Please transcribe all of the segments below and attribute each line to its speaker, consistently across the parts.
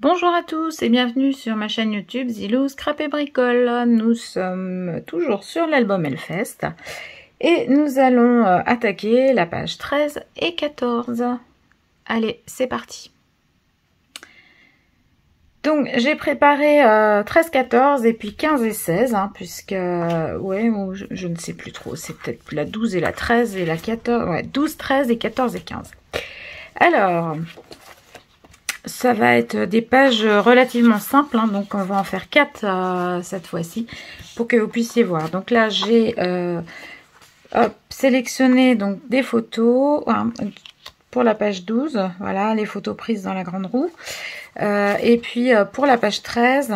Speaker 1: Bonjour à tous et bienvenue sur ma chaîne YouTube Zilou Scrap et Bricole. Nous sommes toujours sur l'album Hellfest et nous allons attaquer la page 13 et 14. Allez, c'est parti. Donc j'ai préparé 13, 14 et puis 15 et 16, hein, puisque, ouais, je ne sais plus trop, c'est peut-être la 12 et la 13 et la 14, ouais, 12, 13 et 14 et 15. Alors, ça va être des pages relativement simples, hein, donc on va en faire 4 cette fois-ci, pour que vous puissiez voir. Donc là, j'ai sélectionné donc, des photos, hein, pour la page 12, voilà, les photos prises dans la grande roue. Et puis pour la page 13,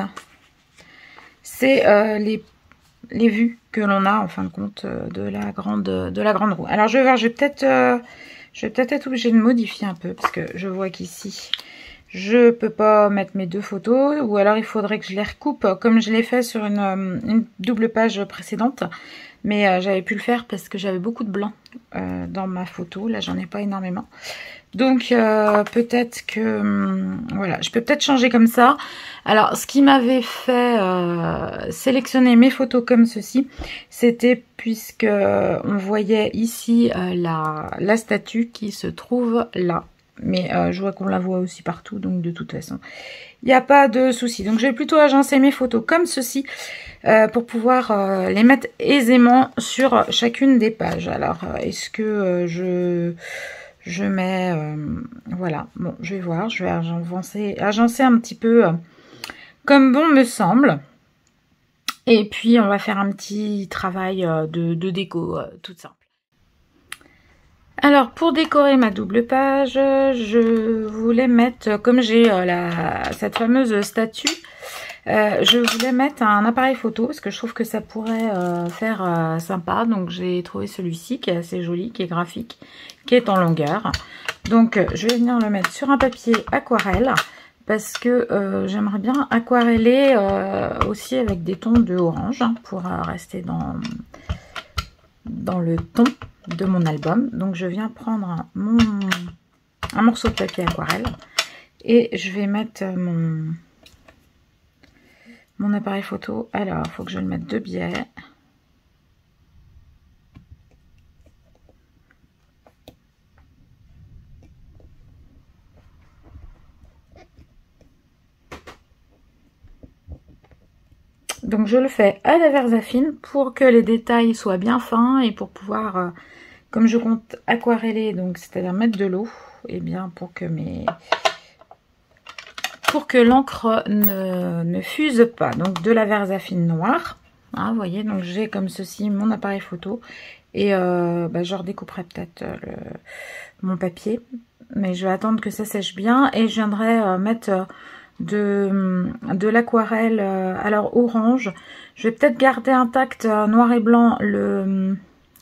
Speaker 1: c'est les vues que l'on a en fin de compte de la grande roue. Alors je vais voir, je vais peut-être être obligée de modifier un peu parce que je vois qu'ici je peux pas mettre mes deux photos, ou alors il faudrait que je les recoupe comme je l'ai fait sur une double page précédente. Mais j'avais pu le faire parce que j'avais beaucoup de blanc dans ma photo. Là, j'en ai pas énormément. Donc, peut-être que... voilà, je peux peut-être changer comme ça. Alors, ce qui m'avait fait sélectionner mes photos comme ceci, c'était puisque on voyait ici la statue qui se trouve là. Mais je vois qu'on la voit aussi partout, donc de toute façon, il n'y a pas de souci. Donc, je vais plutôt agencer mes photos comme ceci. Pour pouvoir les mettre aisément sur chacune des pages. Alors, est-ce que je mets... voilà, bon, je vais voir, je vais agencer un petit peu comme bon me semble. Et puis, on va faire un petit travail de déco, tout simple. Alors, pour décorer ma double page, je voulais mettre, comme j'ai cette fameuse statue, je voulais mettre un appareil photo parce que je trouve que ça pourrait faire sympa. Donc j'ai trouvé celui-ci qui est assez joli, qui est graphique, qui est en longueur. Donc je vais venir le mettre sur un papier aquarelle parce que j'aimerais bien aquareller aussi avec des tons de orange, hein, pour rester dans le ton de mon album. Donc je viens prendre un morceau de papier aquarelle et je vais mettre mon appareil photo. Alors, il faut que je le mette de biais. Donc, je le fais à la Versafine pour que les détails soient bien fins et pour pouvoir, comme je compte aquareller, donc c'est-à-dire mettre de l'eau, et bien pour que l'encre ne fuse pas. Donc de la Versafine noire, hein, vous voyez, donc j'ai comme ceci mon appareil photo et je redécouperai peut-être mon papier, mais je vais attendre que ça sèche bien et je viendrai mettre de l'aquarelle alors orange. Je vais peut-être garder intact noir et blanc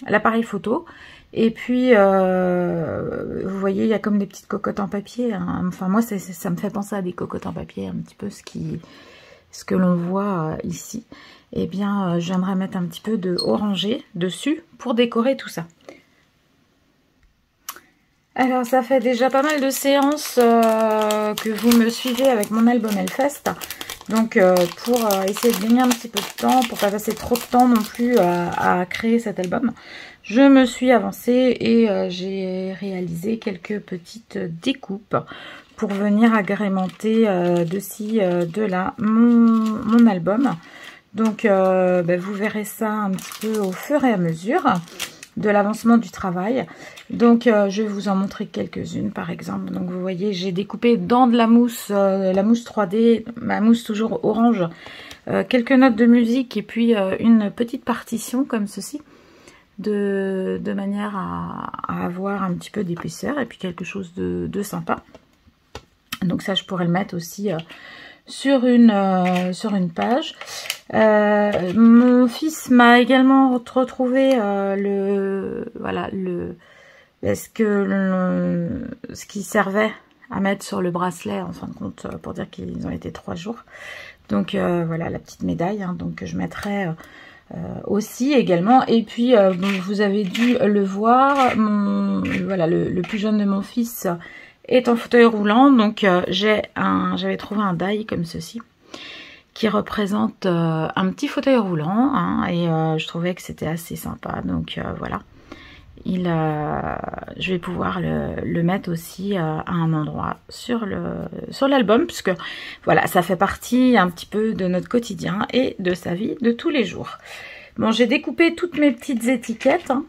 Speaker 1: l'appareil photo. Et puis, vous voyez, il y a comme des petites cocottes en papier, hein. Enfin, moi, ça me fait penser à des cocottes en papier, un petit peu ce que l'on voit ici. Eh bien, je viendrai mettre un petit peu de orangé dessus pour décorer tout ça. Alors, ça fait déjà pas mal de séances que vous me suivez avec mon album Hellfest. Donc, pour essayer de gagner un petit peu de temps, pour pas passer trop de temps non plus à créer cet album, je me suis avancée et j'ai réalisé quelques petites découpes pour venir agrémenter de ci, de là mon album. Donc, vous verrez ça un petit peu au fur et à mesure de l'avancement du travail. Donc, je vais vous en montrer quelques-unes, par exemple. Donc, vous voyez, j'ai découpé dans de la mousse 3D, ma mousse toujours orange, quelques notes de musique et puis une petite partition comme ceci, de manière à avoir un petit peu d'épaisseur et puis quelque chose de sympa. Donc ça, je pourrais le mettre aussi sur une page. Mon fils m'a également retrouvé ce qui servait à mettre sur le bracelet, en fin de compte, pour dire qu'ils ont été 3 jours. Donc voilà la petite médaille, hein, donc je mettrai aussi également. Et puis vous avez dû le voir, le plus jeune de mon fils est en fauteuil roulant. Donc j'avais trouvé un die comme ceci qui représente un petit fauteuil roulant, hein, et je trouvais que c'était assez sympa. Donc voilà, je vais pouvoir le mettre aussi à un endroit sur l'album, puisque voilà, ça fait partie un petit peu de notre quotidien et de sa vie de tous les jours. Bon, j'ai découpé toutes mes petites étiquettes, hein,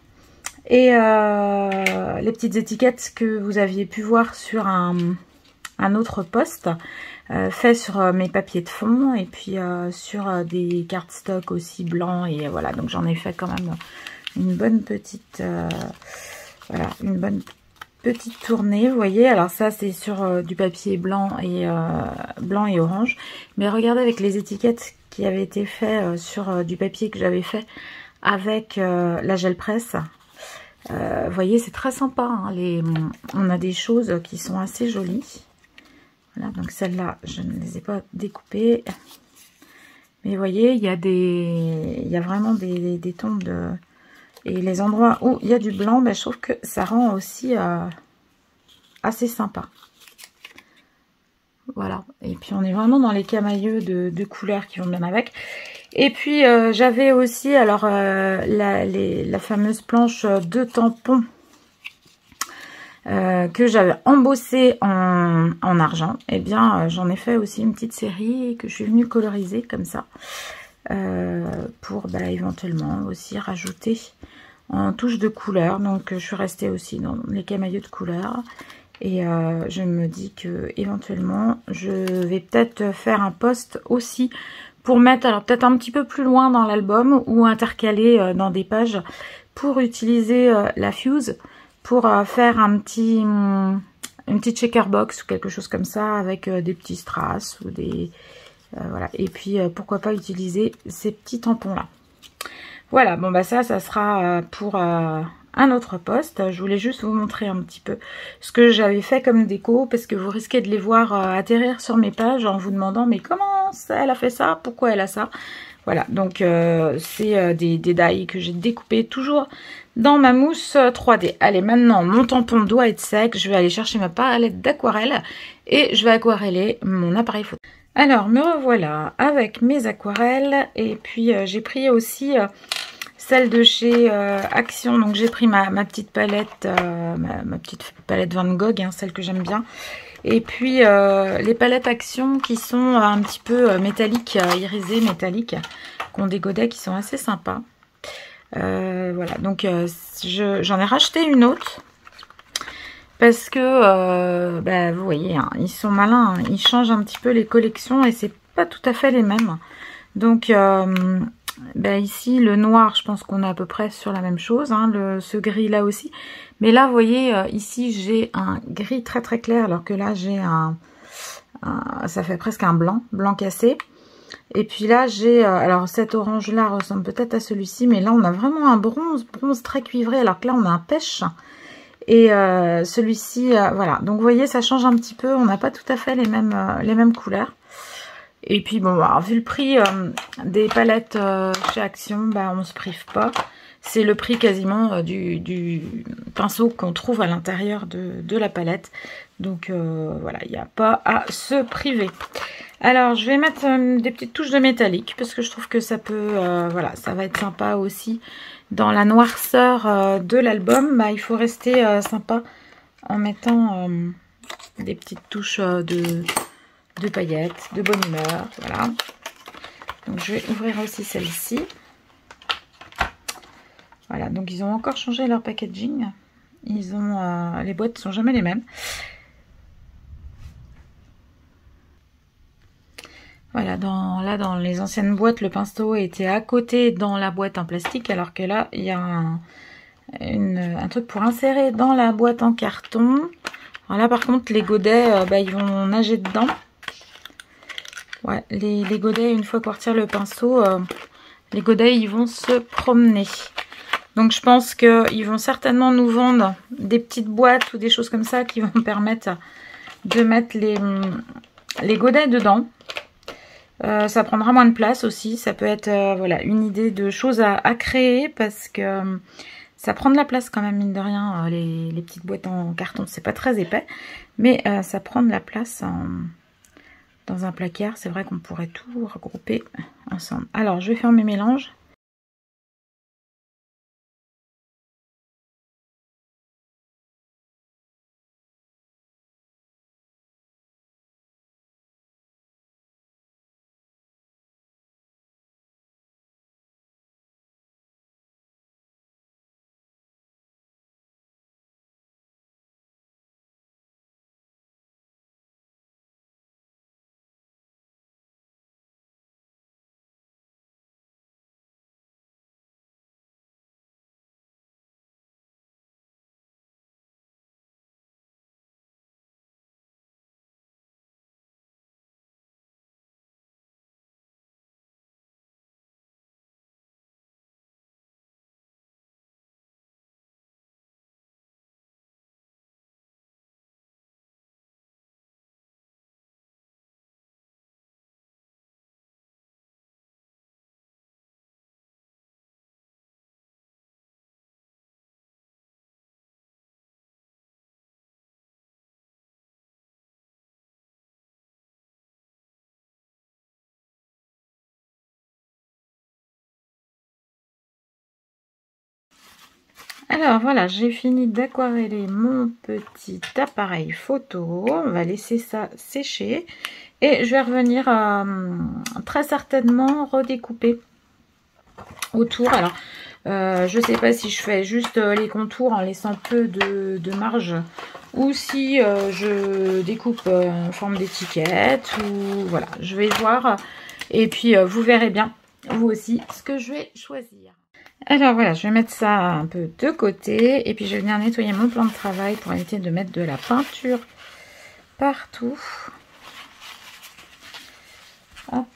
Speaker 1: et les petites étiquettes que vous aviez pu voir sur un autre post fait sur mes papiers de fond, et puis sur des cardstock aussi blancs, et voilà, donc j'en ai fait quand même une bonne petite voilà, une bonne petite tournée, vous voyez. Alors ça c'est sur du papier blanc et orange, mais regardez avec les étiquettes qui avaient été faites sur du papier que j'avais fait avec la gel presse. Vous voyez, c'est très sympa, hein, on a des choses qui sont assez jolies. Voilà, donc celles-là, je ne les ai pas découpées. Mais vous voyez, il y a vraiment des tons de... Et les endroits où il y a du blanc, ben, je trouve que ça rend aussi assez sympa. Voilà, et puis on est vraiment dans les camailleux de couleurs qui vont bien avec. Et puis j'avais aussi alors la fameuse planche de tampons que j'avais embossé en argent. Et bien j'en ai fait aussi une petite série que je suis venue coloriser comme ça pour éventuellement aussi rajouter en touche de couleur. Donc je suis restée aussi dans les camailleux de couleur, et je me dis que éventuellement je vais peut-être faire un post aussi pour mettre, alors peut-être un petit peu plus loin dans l'album ou intercaler dans des pages, pour utiliser la fuse pour faire une petite checkerbox ou quelque chose comme ça, avec des petits strass ou des voilà. Et puis pourquoi pas utiliser ces petits tampons là. Voilà, bon bah ça sera pour un autre post. Je voulais juste vous montrer un petit peu ce que j'avais fait comme déco, parce que vous risquez de les voir atterrir sur mes pages en vous demandant mais comment elle a fait ça, pourquoi elle a ça. Voilà, donc c'est des die que j'ai découpés toujours dans ma mousse 3D. Allez, maintenant mon tampon doit être sec, je vais aller chercher ma palette d'aquarelle et je vais aquareller mon appareil photo. Alors me revoilà avec mes aquarelles, et puis j'ai pris aussi celle de chez Action. Donc j'ai pris ma petite palette, ma petite palette Van Gogh, hein, celle que j'aime bien. Et puis les palettes Action qui sont un petit peu métalliques, irisées, métalliques, qui ont des godets qui sont assez sympas. Voilà, donc j'en ai racheté une autre. Parce que, vous voyez, hein, ils sont malins, hein, ils changent un petit peu les collections et c'est pas tout à fait les mêmes. Donc, ici, le noir, je pense qu'on est à peu près sur la même chose, hein, ce gris là aussi. Mais là, vous voyez, ici, j'ai un gris très très clair, alors que là, j'ai ça fait presque un blanc cassé. Et puis là, j'ai, alors cet orange là ressemble peut-être à celui-ci, mais là, on a vraiment un bronze très cuivré, alors que là, on a un pêche. Et celui-ci, voilà. Donc vous voyez, ça change un petit peu. On n'a pas tout à fait les mêmes couleurs. Et puis bon, alors, vu le prix des palettes chez Action, on se prive pas. C'est le prix quasiment du pinceau qu'on trouve à l'intérieur de la palette. Donc voilà, il n'y a pas à se priver. Alors je vais mettre des petites touches de métallique, parce que je trouve que ça peut, voilà, ça va être sympa aussi. Dans la noirceur de l'album, il faut rester sympa en mettant des petites touches de paillettes, de bonne humeur. Voilà. Donc je vais ouvrir aussi celle-ci. Voilà, donc ils ont encore changé leur packaging. Ils ont les boîtes ne sont jamais les mêmes. Voilà, dans les anciennes boîtes, le pinceau était à côté dans la boîte en plastique, alors que là, il y a un truc pour insérer dans la boîte en carton. Alors là, par contre, les godets, ils vont nager dedans. Ouais, les godets, une fois qu'on retire le pinceau, les godets, ils vont se promener. Donc, je pense qu'ils vont certainement nous vendre des petites boîtes ou des choses comme ça qui vont permettre de mettre les godets dedans. Ça prendra moins de place aussi. Ça peut être voilà, une idée de choses à créer, parce que Ça prend de la place quand même, mine de rien, les petites boîtes en carton. C'est pas très épais, mais ça prend de la place dans un placard. C'est vrai qu'on pourrait tout regrouper ensemble. Alors, je vais faire mes mélanges. Alors voilà, j'ai fini d'aquareller mon petit appareil photo. On va laisser ça sécher. Et je vais revenir très certainement redécouper autour. Alors, je sais pas si je fais juste les contours en laissant peu de marge, ou si je découpe en forme d'étiquette, ou voilà, je vais voir. Et puis, vous verrez bien, vous aussi, ce que je vais choisir. Alors voilà, je vais mettre ça un peu de côté et puis je vais venir nettoyer mon plan de travail pour éviter de mettre de la peinture partout. Hop.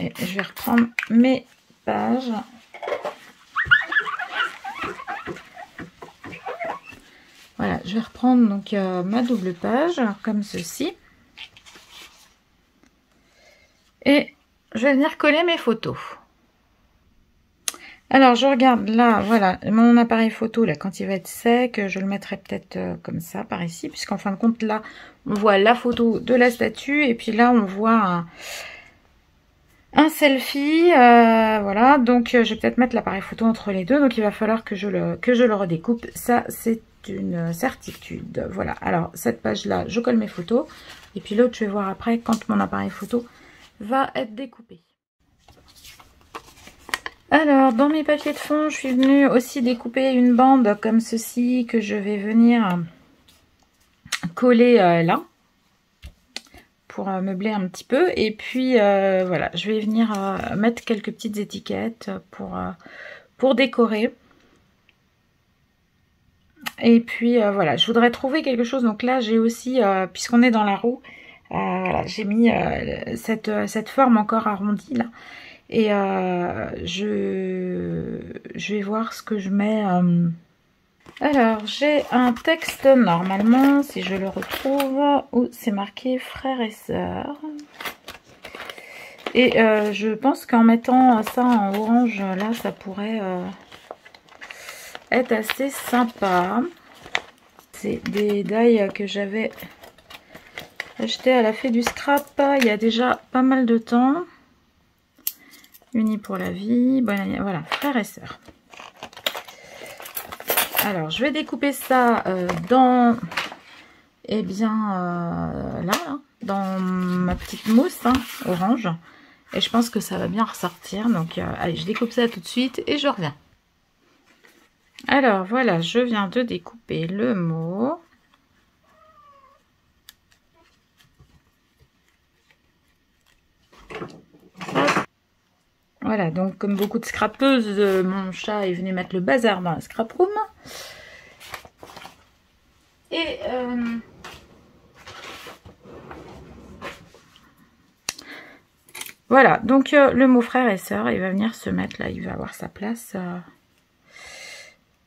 Speaker 1: Et je vais reprendre mes pages. Voilà, je vais reprendre donc ma double page comme ceci. Et je vais venir coller mes photos. Alors, je regarde là, voilà, mon appareil photo, là, quand il va être sec, je le mettrai peut-être comme ça, par ici, puisqu'en fin de compte, là, on voit la photo de la statue, et puis là, on voit un selfie, voilà, donc je vais peut-être mettre l'appareil photo entre les deux, donc il va falloir que je le redécoupe, ça, c'est une certitude. Voilà, alors, cette page-là, je colle mes photos, et puis l'autre, je vais voir après, quand mon appareil photo va être découpé. Alors, dans mes papiers de fond, je suis venue aussi découper une bande comme ceci que je vais venir coller là pour meubler un petit peu. Et puis, voilà, je vais venir mettre quelques petites étiquettes pour décorer. Et puis, voilà, je voudrais trouver quelque chose. Donc là, j'ai aussi, puisqu'on est dans la roue, voilà, j'ai mis cette forme encore arrondie là. Et je vais voir ce que je mets. Alors, j'ai un texte normalement, si je le retrouve, où c'est marqué frères et sœurs. Et je pense qu'en mettant ça en orange, là, ça pourrait être assez sympa. C'est des die que j'avais acheté à la Fée du Scrap il y a déjà pas mal de temps. Unis pour la vie, bonne année, voilà, frères et sœurs. Alors, je vais découper ça dans, eh bien, là, dans ma petite mousse orange. Et je pense que ça va bien ressortir. Donc, allez, je découpe ça tout de suite et je reviens. Alors, voilà, je viens de découper le mot. Voilà, donc comme beaucoup de scrapeuses, mon chat est venu mettre le bazar dans la scrap room. Et voilà, donc le mot frère et sœur, il va venir se mettre là, il va avoir sa place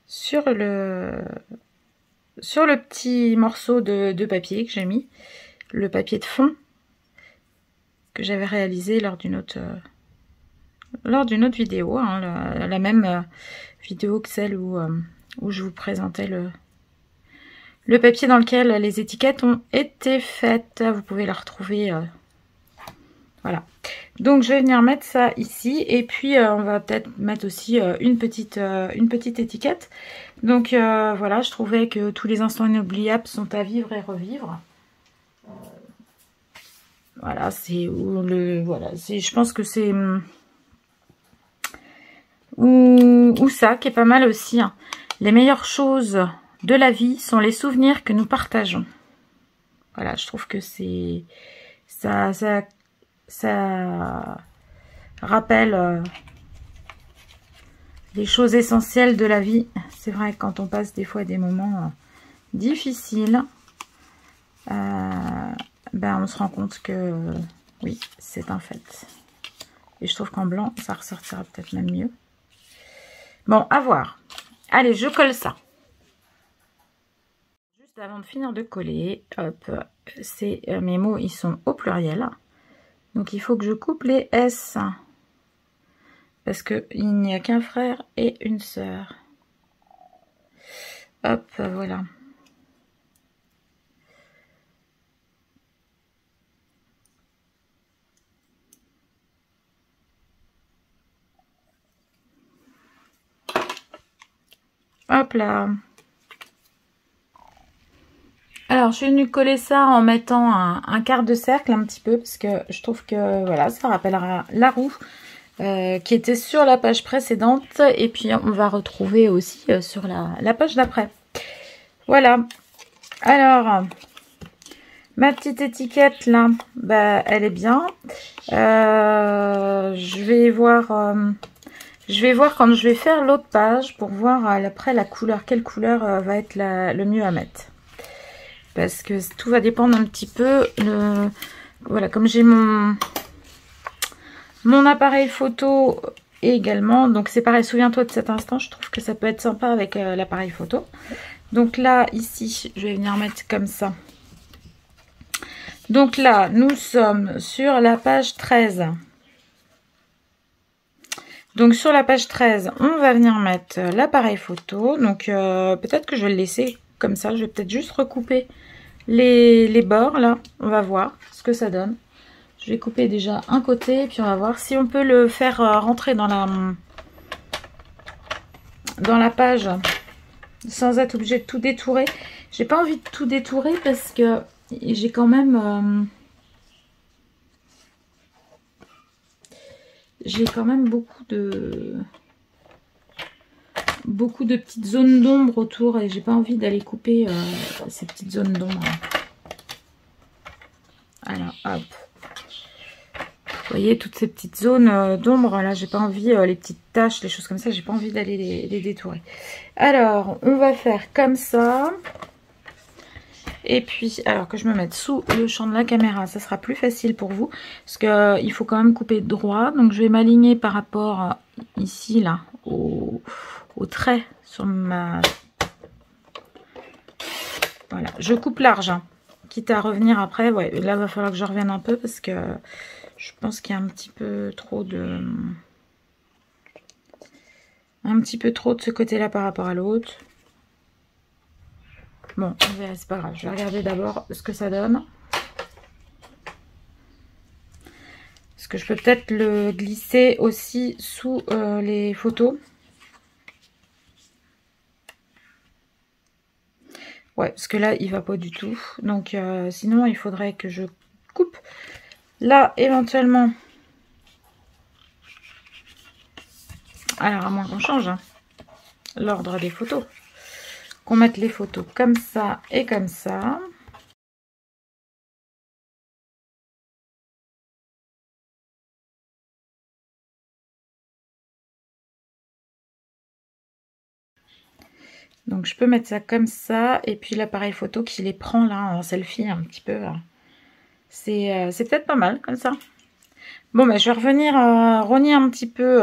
Speaker 1: sur le petit morceau de papier que j'ai mis, le papier de fond que j'avais réalisé lors d'une autre lors d'une autre vidéo, hein, la même vidéo que celle où je vous présentais le papier dans lequel les étiquettes ont été faites. Vous pouvez la retrouver. Voilà. Donc je vais venir mettre ça ici. Et puis on va peut-être mettre aussi une petite étiquette. Donc voilà, je trouvais que tous les instants inoubliables sont à vivre et revivre. Voilà, c'est où voilà, je pense que c'est ou ça qui est pas mal aussi. Hein. Les meilleures choses de la vie sont les souvenirs que nous partageons. Voilà, je trouve que c'est ça rappelle les choses essentielles de la vie. C'est vrai que quand on passe des fois des moments difficiles, ben on se rend compte que oui, c'est un fait. Et je trouve qu'en blanc, ça ressortira peut-être même mieux. Bon, à voir. Allez, je colle ça. Juste avant de finir de coller, hop, mes mots, ils sont au pluriel. Donc, il faut que je coupe les S. Parce qu'il n'y a qu'un frère et une sœur. Hop, voilà. Hop là. Alors, je suis venue coller ça en mettant un quart de cercle un petit peu. Parce que je trouve que, voilà, ça rappellera la roue qui était sur la page précédente. Et puis, on va retrouver aussi sur la page d'après. Voilà. Alors, ma petite étiquette, là, bah, elle est bien. Je vais voir quand je vais faire l'autre page pour voir après la couleur, quelle couleur va être le mieux à mettre. Parce que tout va dépendre un petit peu. Voilà, comme j'ai mon appareil photo également. Donc c'est pareil, souviens-toi de cet instant. Je trouve que ça peut être sympa avec l'appareil photo. Donc là, ici, je vais venir mettre comme ça. Donc là, nous sommes sur la page 13. Donc sur la page 13, on va venir mettre l'appareil photo. Donc peut-être que je vais le laisser comme ça. Je vais peut-être juste recouper les bords là. On va voir ce que ça donne. Je vais couper déjà un côté. Et puis on va voir si on peut le faire rentrer dans la page sans être obligé de tout détourer. J'ai pas envie de tout détourer parce que j'ai quand même... j'ai quand même beaucoup de petites zones d'ombre autour et j'ai pas envie d'aller couper ces petites zones d'ombre. Alors hop, vous voyez toutes ces petites zones d'ombre là, j'ai pas envie, les petites taches, les choses comme ça, j'ai pas envie d'aller les détourer. Alors on va faire comme ça. Et puis, alors que je me mette sous le champ de la caméra, ça sera plus facile pour vous. Parce qu'il faut quand même couper droit. Donc je vais m'aligner par rapport ici, là, au trait sur ma... Voilà, je coupe large, hein, quitte à revenir après. Ouais, là, il va falloir que je revienne un peu parce que je pense qu'il y a un petit peu trop de... Un petit peu trop de ce côté-là par rapport à l'autre. Bon, c'est pas grave. Je vais regarder d'abord ce que ça donne. Parce que je peux peut-être le glisser aussi sous les photos. Ouais, parce que là, il va pas du tout. Donc, sinon, il faudrait que je coupe. Là, éventuellement. Alors, à moins qu'on change hein, l'ordre des photos. Qu'on mette les photos comme ça et comme ça. Donc je peux mettre ça comme ça. Et puis l'appareil photo qui les prend là en selfie un petit peu. C'est peut-être pas mal comme ça. Bon, bah, je vais revenir rogner un petit peu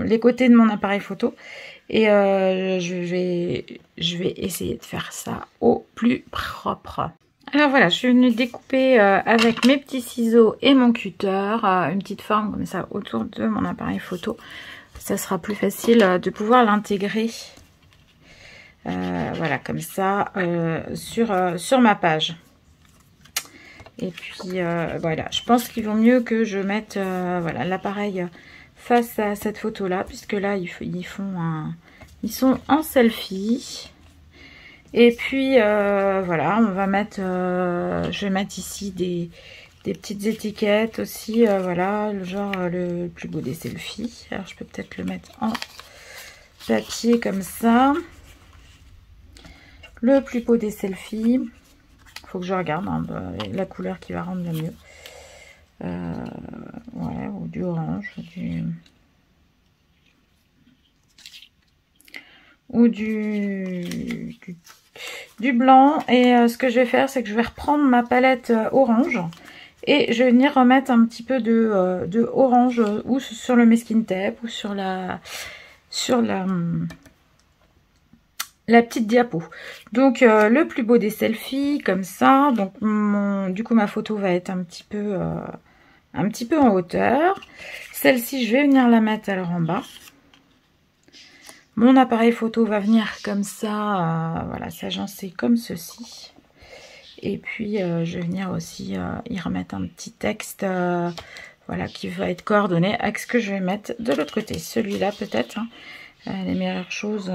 Speaker 1: les côtés de mon appareil photo. Et je vais essayer de faire ça au plus propre. Alors voilà, je suis venue découper avec mes petits ciseaux et mon cutter une petite forme comme ça autour de mon appareil photo. Ça sera plus facile de pouvoir l'intégrer. Voilà, comme ça sur ma page. Et puis voilà, je pense qu'il vaut mieux que je mette voilà, l'appareil face à cette photo là, puisque là ils sont en selfie. Et puis voilà, on va mettre, je vais mettre ici des petites étiquettes aussi, voilà, le genre le plus beau des selfies. Alors je peux peut-être le mettre en papier comme ça. Le plus beau des selfies. Faut que je regarde hein, la couleur qui va rendre le mieux. Ouais, ou du orange, ou du blanc. Et ce que je vais faire, c'est que je vais reprendre ma palette orange et je vais venir remettre un petit peu de orange ou sur le masking tape ou sur la petite diapo. Donc le plus beau des selfies comme ça. Donc du coup ma photo va être un petit peu en hauteur. Celle-ci je vais venir la mettre alors en bas. Mon appareil photo va venir comme ça, voilà, s'agencer comme ceci. Et puis je vais venir aussi y remettre un petit texte, voilà, qui va être coordonné avec ce que je vais mettre de l'autre côté. Celui-là peut-être, hein, les meilleures choses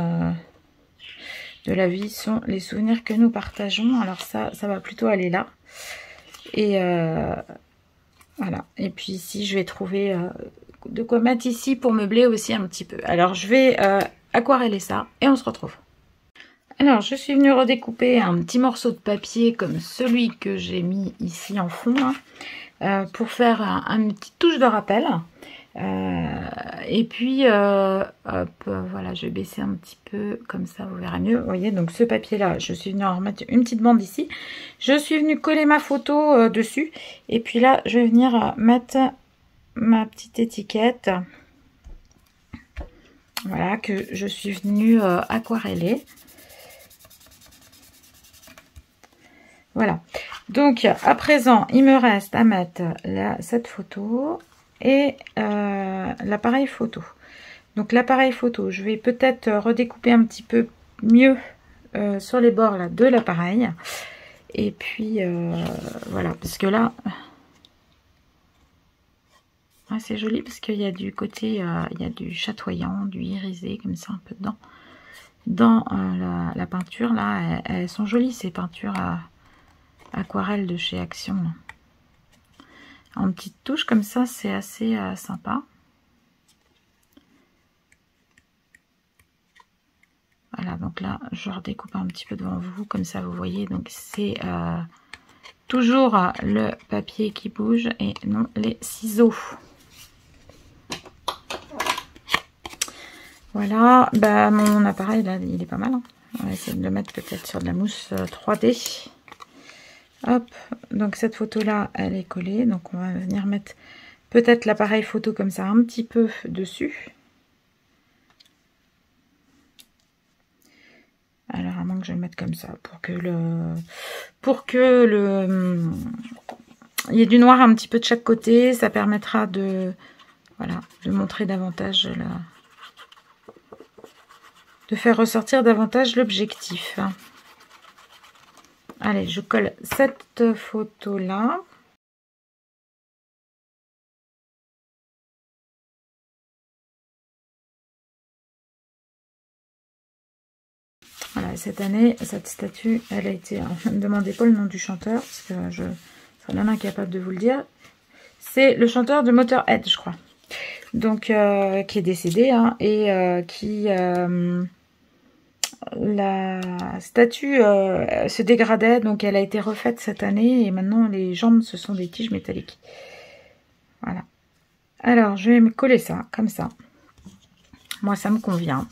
Speaker 1: de la vie sont les souvenirs que nous partageons. Alors ça va plutôt aller là. Et voilà. Et puis ici, je vais trouver de quoi mettre ici pour meubler aussi un petit peu. Alors je vais aquareller ça et on se retrouve. Alors je suis venue redécouper un petit morceau de papier comme celui que j'ai mis ici en fond hein, pour faire une petite touche de rappel. Et puis hop, voilà, je vais baisser un petit peu comme ça, vous verrez mieux. Vous voyez, donc ce papier là, je suis venue en remettre une petite bande ici. Je suis venue coller ma photo dessus. Et puis là, je vais venir mettre ma petite étiquette. Voilà, que je suis venue aquareller. Voilà. Donc à présent, il me reste à mettre cette photo et l'appareil photo. Donc l'appareil photo, je vais peut-être redécouper un petit peu mieux sur les bords là de l'appareil. Et puis voilà, parce que là, ouais, c'est joli parce qu'il y a du côté, il y a du chatoyant, du irisé comme ça un peu dedans. Dans la peinture là, elles sont jolies ces peintures aquarelles de chez Action. En petite touche comme ça, c'est assez sympa. Voilà, donc là, je redécoupe un petit peu devant vous, comme ça vous voyez. Donc c'est toujours le papier qui bouge et non les ciseaux. Voilà, bah mon appareil là, il est pas mal. Hein. On va essayer de le mettre peut-être sur de la mousse 3D. Hop, donc cette photo là, elle est collée. Donc on va venir mettre peut-être l'appareil photo comme ça un petit peu dessus. Alors à moins que je le mette comme ça pour que il y ait du noir un petit peu de chaque côté, ça permettra de voilà, de montrer davantage de faire ressortir davantage l'objectif. Allez, je colle cette photo là. Voilà, cette année, cette statue, elle a été... Ne me demandez pas le nom du chanteur, parce que je serais même incapable de vous le dire. C'est le chanteur de Motorhead, je crois. Donc, qui est décédé, hein, et qui... la statue se dégradait, donc elle a été refaite cette année, et maintenant les jambes, ce sont des tiges métalliques. Voilà. Alors, je vais me coller ça, comme ça. Moi, ça me convient.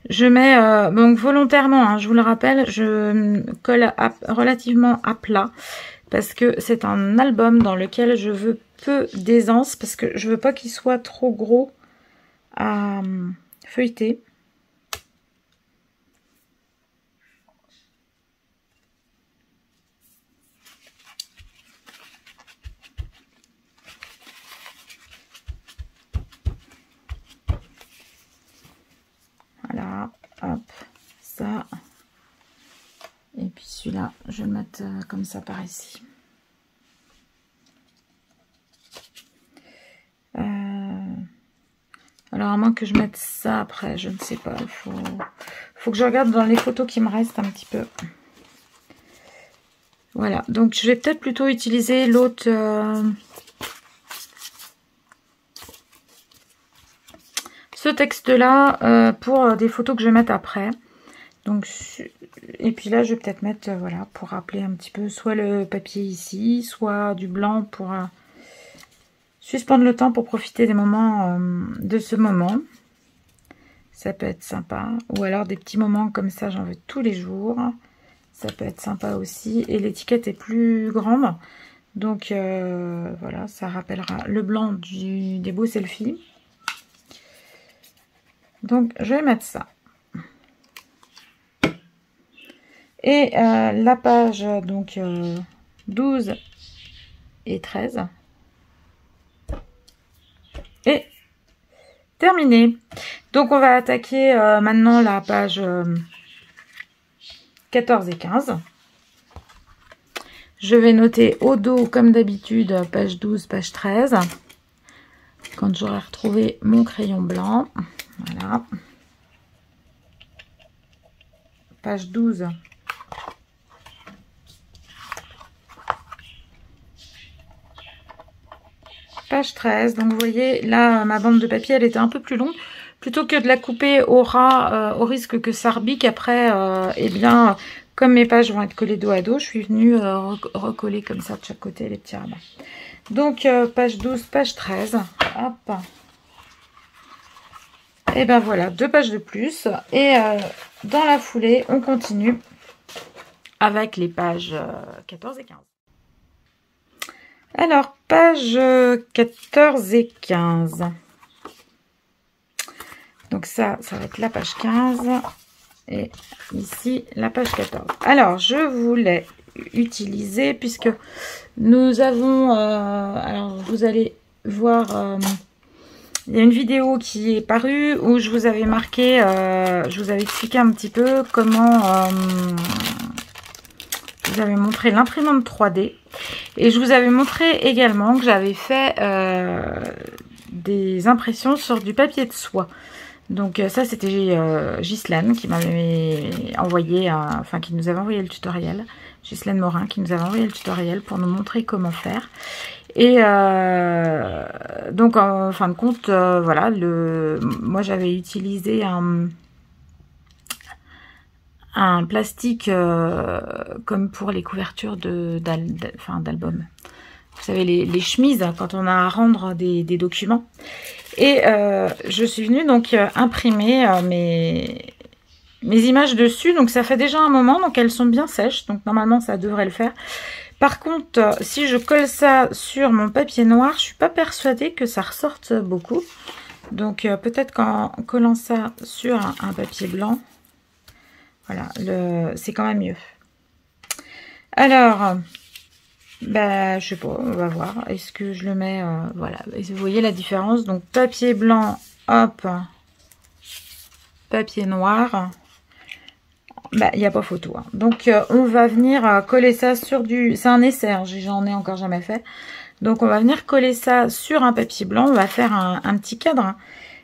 Speaker 1: Je mets, donc volontairement, hein, je vous le rappelle, je colle relativement à plat parce que c'est un album dans lequel je veux peu d'aisance parce que je veux pas qu'il soit trop gros à feuilleter. ça. Et puis celui-là, je vais le mettre comme ça par ici. Alors à moins que je mette ça après, je ne sais pas. Il faut que je regarde dans les photos qui me restent un petit peu. Voilà, donc je vais peut-être plutôt utiliser l'autre... ce texte-là pour des photos que je vais mettre après. Donc, et puis là, je vais peut-être mettre, voilà, pour rappeler un petit peu, soit le papier ici, soit du blanc pour suspendre le temps pour profiter des moments, de ce moment. Ça peut être sympa. Ou alors des petits moments comme ça, j'en veux tous les jours. Ça peut être sympa aussi. Et l'étiquette est plus grande. Donc, voilà, ça rappellera le blanc des beaux selfies. Donc, je vais mettre ça. Et la page, donc, 12 et 13 est terminée. Donc, on va attaquer maintenant la page 14 et 15. Je vais noter au dos, comme d'habitude, page 12, page 13. Quand j'aurai retrouvé mon crayon blanc. Voilà. Page 12. Page 13. Donc vous voyez, là, ma bande de papier, elle était un peu plus longue. Plutôt que de la couper au ras, au risque que ça rebique après, eh bien, comme mes pages vont être collées dos à dos, je suis venue recoller comme ça de chaque côté les petits rabats. Donc, page 12, page 13. Hop. Et ben voilà, 2 pages de plus. Et dans la foulée, on continue avec les pages 14 et 15. Alors, page 14 et 15. Donc ça va être la page 15. Et ici, la page 14. Alors, je voulais utiliser, puisque nous avons... alors, vous allez voir... il y a une vidéo qui est parue où je vous avais marqué, je vous avais expliqué un petit peu comment je vous avais montré l'imprimante 3D. Et je vous avais montré également que j'avais fait des impressions sur du papier de soie. Donc ça c'était Ghislaine qui m'avait envoyé, enfin qui nous avait envoyé le tutoriel. Ghislaine Morin qui nous avait envoyé le tutoriel pour nous montrer comment faire. Et donc en fin de compte, voilà, moi j'avais utilisé un plastique comme pour les couvertures d'albums. Vous savez, les chemises, quand on a à rendre des documents. Et je suis venue donc imprimer mes images dessus. Donc ça fait déjà un moment, donc elles sont bien sèches. Donc normalement ça devrait le faire. Par contre, si je colle ça sur mon papier noir, je suis pas persuadée que ça ressorte beaucoup. Donc peut-être qu'en collant ça sur un papier blanc, voilà, c'est quand même mieux. Alors, bah, je sais pas, on va voir. Est-ce que je le mets, voilà, vous voyez la différence. Donc papier blanc, hop, papier noir. Bah, il n'y a pas photo. Hein. Donc, on va venir coller ça sur du... C'est un essai, hein, j'en ai encore jamais fait. Donc, on va venir coller ça sur un papier blanc. On va faire un petit cadre. Hein.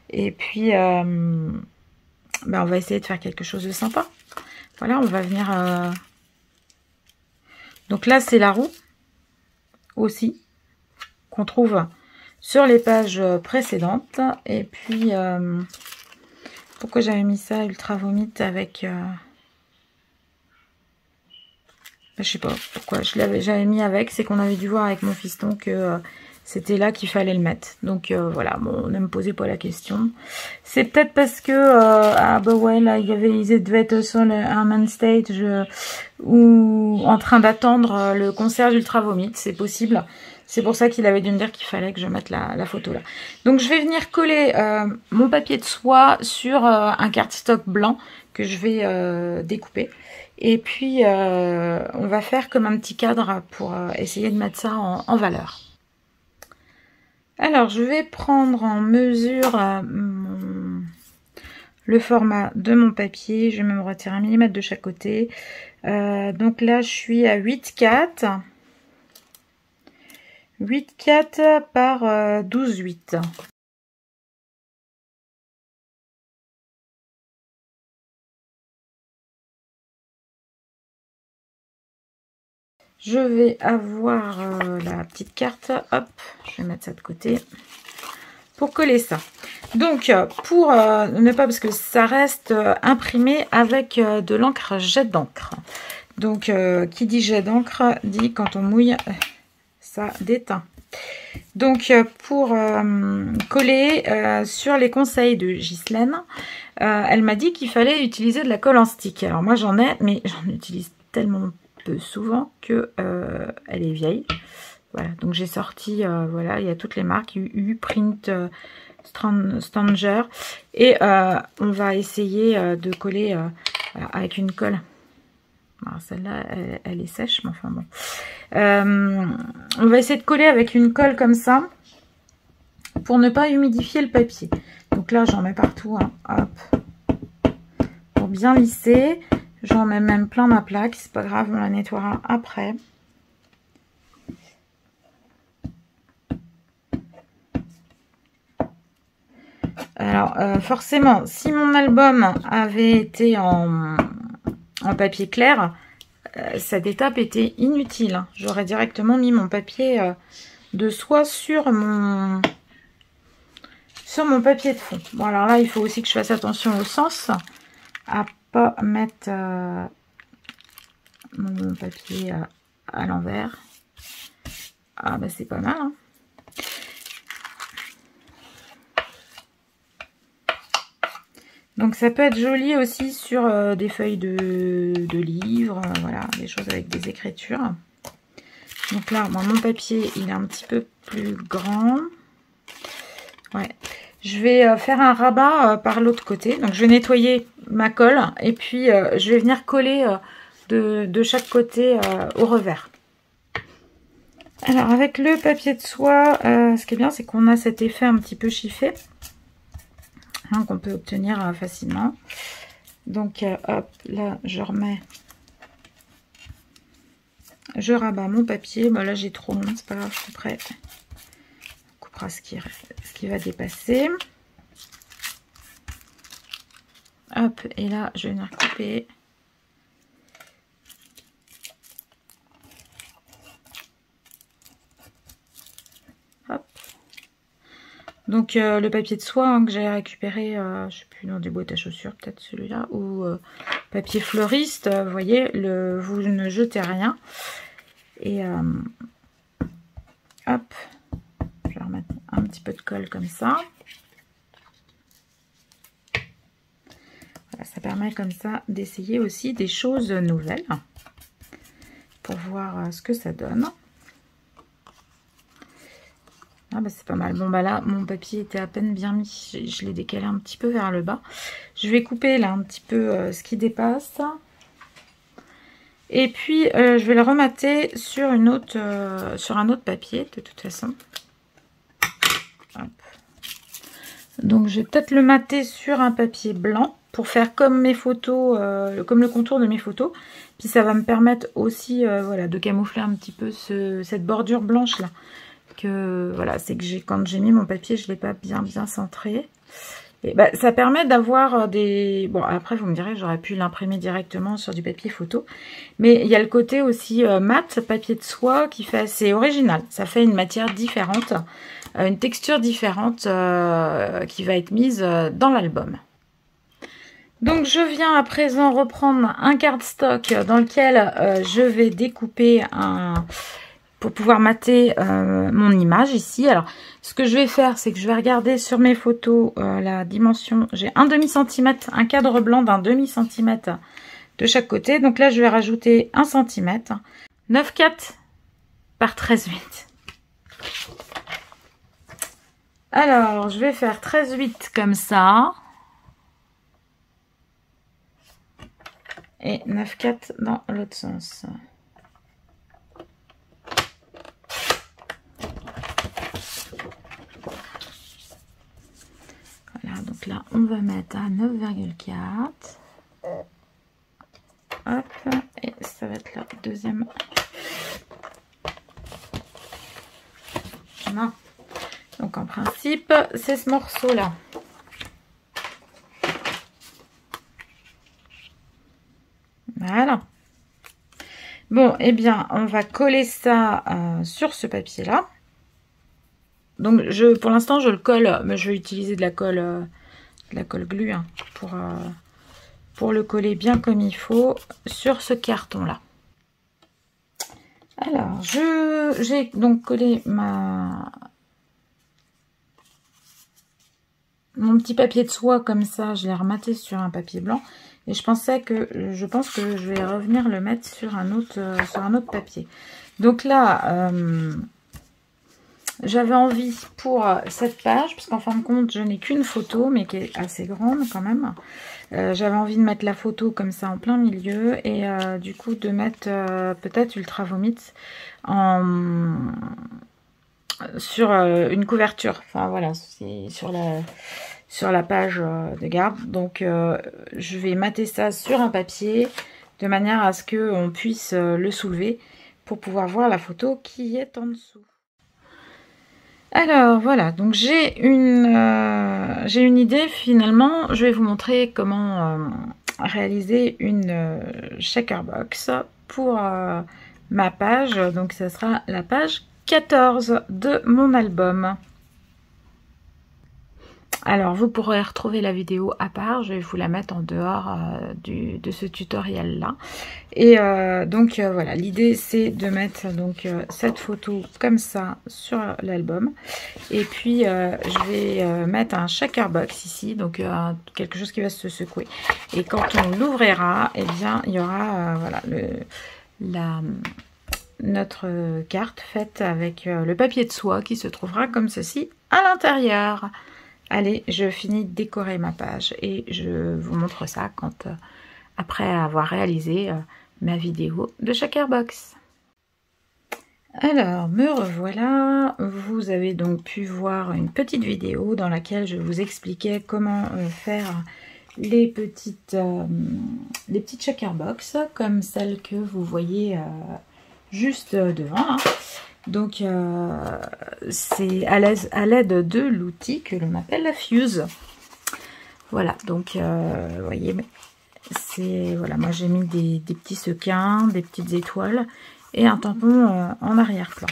Speaker 1: Et puis, bah, on va essayer de faire quelque chose de sympa. Voilà, on va venir... Donc là, c'est la roue aussi qu'on trouve sur les pages précédentes. Et puis, pourquoi j'avais mis ça, Ultra Vomite, avec... je sais pas pourquoi j'avais mis avec, c'est qu'on avait dû voir avec mon fiston que c'était là qu'il fallait le mettre. Donc voilà, bon, ne me posez pas la question. C'est peut-être parce que ah bah ouais, là ils devaient être sur un main stage ou en train d'attendre le concert d'Ultra Vomite, c'est possible. C'est pour ça qu'il avait dû me dire qu'il fallait que je mette la photo là. Donc je vais venir coller mon papier de soie sur un cardstock blanc que je vais découper. Et puis, on va faire comme un petit cadre pour essayer de mettre ça en valeur. Alors, je vais prendre en mesure le format de mon papier. Je vais même retirer 1 mm de chaque côté. Donc là, je suis à 8,4. 8,4 par 12,8. Je vais avoir la petite carte. Hop, je vais mettre ça de côté pour coller ça. Donc, pour ne pas, parce que ça reste imprimé avec de l'encre jet d'encre. Donc, qui dit jet d'encre dit quand on mouille, ça déteint. Donc, pour coller sur les conseils de Ghislaine, elle m'a dit qu'il fallait utiliser de la colle en stick. Alors, moi, j'en ai, mais j'en utilise tellement peu souvent que elle est vieille. Voilà, donc j'ai sorti, voilà, il y a toutes les marques, U-Print, Stanger, et on va essayer de coller voilà, avec une colle. Celle-là, elle est sèche, mais enfin bon. On va essayer de coller avec une colle comme ça, pour ne pas humidifier le papier. Donc là, j'en mets partout, hein, hop, pour bien lisser. J'en mets même plein ma plaque, c'est pas grave, on la nettoiera après. Alors, forcément, si mon album avait été en papier clair, cette étape était inutile. J'aurais directement mis mon papier de soie sur mon papier de fond. Bon, alors là, il faut aussi que je fasse attention au sens, à pas mettre mon papier à l'envers. Ah, bah c'est pas mal, hein. Donc ça peut être joli aussi sur des feuilles de livres, voilà, des choses avec des écritures. Donc là, moi, mon papier, il est un petit peu plus grand. Ouais. Je vais faire un rabat par l'autre côté. Donc je vais nettoyer ma colle et puis je vais venir coller de chaque côté au revers. Alors avec le papier de soie, ce qui est bien, c'est qu'on a cet effet un petit peu chiffé. Hein, qu'on peut obtenir facilement. Donc hop, là je remets, je rabats mon papier. Bon, là j'ai trop long, c'est pas grave, je couperai, on coupera ce qui va dépasser. Hop, et là je vais venir couper. Hop. Donc le papier de soie hein, que j'ai récupéré, je sais plus, dans des boîtes à chaussures, peut-être celui-là, ou papier fleuriste, vous voyez, vous ne jetez rien. Et hop, je vais remettre un petit peu de colle comme ça. Voilà, ça permet comme ça d'essayer aussi des choses nouvelles, pour voir ce que ça donne. Ah bah c'est pas mal. Bon bah là mon papier était à peine bien mis, je l'ai décalé un petit peu vers le bas. Je vais couper là un petit peu ce qui dépasse. Et puis je vais le remater sur un autre papier de toute façon. Hop. Donc je vais peut-être le mater sur un papier blanc pour faire comme mes photos, comme le contour de mes photos. Puis ça va me permettre aussi voilà, de camoufler un petit peu cette bordure blanche là. Que voilà, c'est que quand j'ai mis mon papier, je l'ai pas bien centré. Et bah, ça permet d'avoir des... Bon, après, vous me direz, j'aurais pu l'imprimer directement sur du papier photo. Mais il y a le côté aussi mat, papier de soie, qui fait assez original. Ça fait une matière différente, une texture différente qui va être mise dans l'album. Donc, je viens à présent reprendre un cardstock dans lequel je vais découper pour pouvoir mater mon image ici. Alors, ce que je vais faire, c'est que je vais regarder sur mes photos la dimension. J'ai un demi-centimètre, un cadre blanc d'un demi-centimètre de chaque côté. Donc là, je vais rajouter 1 centimètre. 9,4 par 13,8. Alors, je vais faire 13,8 comme ça. Et 9,4 dans l'autre sens. Voilà, donc là, on va mettre à 9,4. Hop, et ça va être la deuxième. Non. Donc en principe, c'est ce morceau-là. Voilà. Bon, eh bien, on va coller ça sur ce papier-là. Donc, pour l'instant, je le colle, mais je vais utiliser de la colle glue hein, pour le coller bien comme il faut sur ce carton-là. Alors, j'ai donc collé mon petit papier de soie comme ça, je l'ai rematé sur un papier blanc. Et je pense que je vais revenir le mettre sur un autre papier. Donc là, j'avais envie pour cette page, parce qu'en fin de compte, je n'ai qu'une photo, mais qui est assez grande quand même. J'avais envie de mettre la photo comme ça en plein milieu, et du coup de mettre peut-être Ultra Vomit sur une couverture. Enfin voilà, c'est sur la page de garde. Donc je vais mater ça sur un papier de manière à ce qu'on puisse le soulever pour pouvoir voir la photo qui est en dessous. Alors voilà, donc j'ai une idée finalement. Je vais vous montrer comment réaliser une shaker box pour ma page. Donc ça sera la page 14 de mon album. Alors vous pourrez retrouver la vidéo à part, je vais vous la mettre en dehors de ce tutoriel là. Et donc voilà, l'idée c'est de mettre donc cette photo comme ça sur l'album. Et puis je vais mettre un shaker box ici, donc quelque chose qui va se secouer. Et quand on l'ouvrira, eh bien il y aura voilà notre carte faite avec le papier de soie qui se trouvera comme ceci à l'intérieur. Allez, je finis de décorer ma page et je vous montre ça après avoir réalisé ma vidéo de shaker box. Alors, me revoilà. Vous avez donc pu voir une petite vidéo dans laquelle je vous expliquais comment faire les petites shaker box comme celle que vous voyez juste devant. Hein. Donc, c'est à l'aide de l'outil que l'on appelle la fuse. Voilà, donc, vous voyez, voilà, moi j'ai mis des petits sequins, des petites étoiles et un tampon en arrière-plan.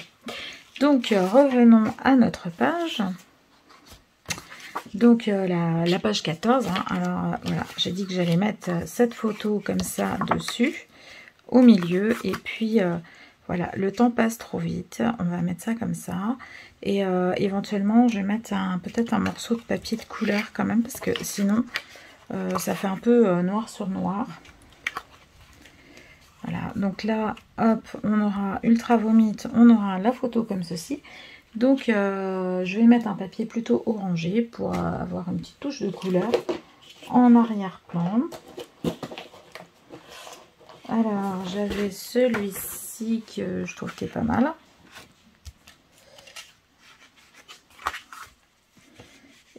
Speaker 1: Donc, revenons à notre page. Donc, la page 14. Hein, alors, voilà, j'ai dit que j'allais mettre cette photo comme ça dessus, au milieu, et puis... voilà, le temps passe trop vite, on va mettre ça comme ça. Et éventuellement, je vais mettre peut-être un morceau de papier de couleur quand même, parce que sinon, ça fait un peu noir sur noir. Voilà, donc là, hop, on aura Ultra Vomit, on aura la photo comme ceci. Donc, je vais mettre un papier plutôt orangé pour avoir une petite touche de couleur en arrière-plan. Alors, j'avais celui-ci que je trouve qui est pas mal.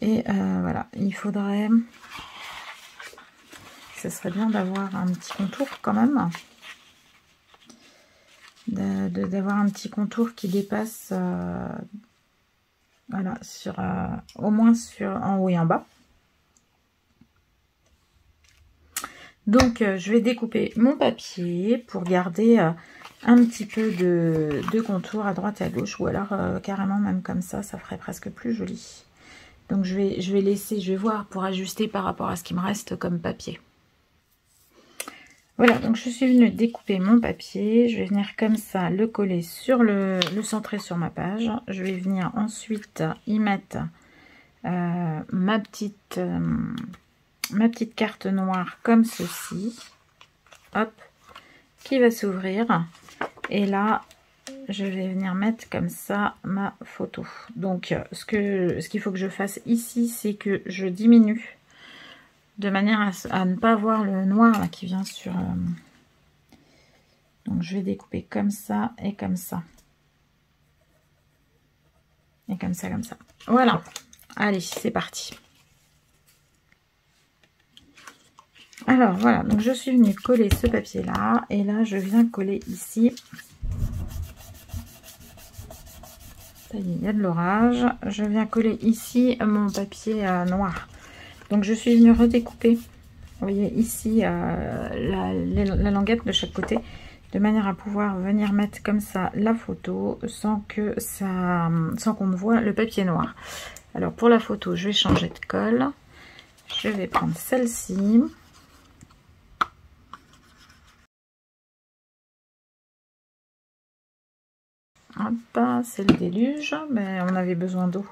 Speaker 1: Et voilà, il faudrait... Ça serait bien d'avoir un petit contour quand même. D'avoir un petit contour qui dépasse... voilà, au moins en haut et en bas. Donc, je vais découper mon papier pour garder un petit peu de contour à droite et à gauche. Ou alors, carrément, même comme ça, ça ferait presque plus joli. Donc, je vais voir pour ajuster par rapport à ce qui me reste comme papier. Voilà, donc je suis venue découper mon papier. Je vais venir comme ça le coller sur le centrer sur ma page. Je vais venir ensuite y mettre ma petite carte noire comme ceci, hop, qui va s'ouvrir, et là je vais venir mettre comme ça ma photo. Donc ce qu'il faut que je fasse ici, c'est que je diminue de manière à ne pas voir le noir là, qui vient sur donc je vais découper comme ça et comme ça et comme ça, voilà. Allez, c'est parti. Alors voilà, donc je suis venue coller ce papier là, et là je viens coller ici. Ça y est, il y a de l'orage. Je viens coller ici mon papier noir. Donc je suis venue redécouper, vous voyez ici la languette de chaque côté, de manière à pouvoir venir mettre comme ça la photo sans qu'on ne voit le papier noir. Alors pour la photo, je vais changer de colle. Je vais prendre celle-ci. Hop, c'est le déluge, mais on avait besoin d'eau.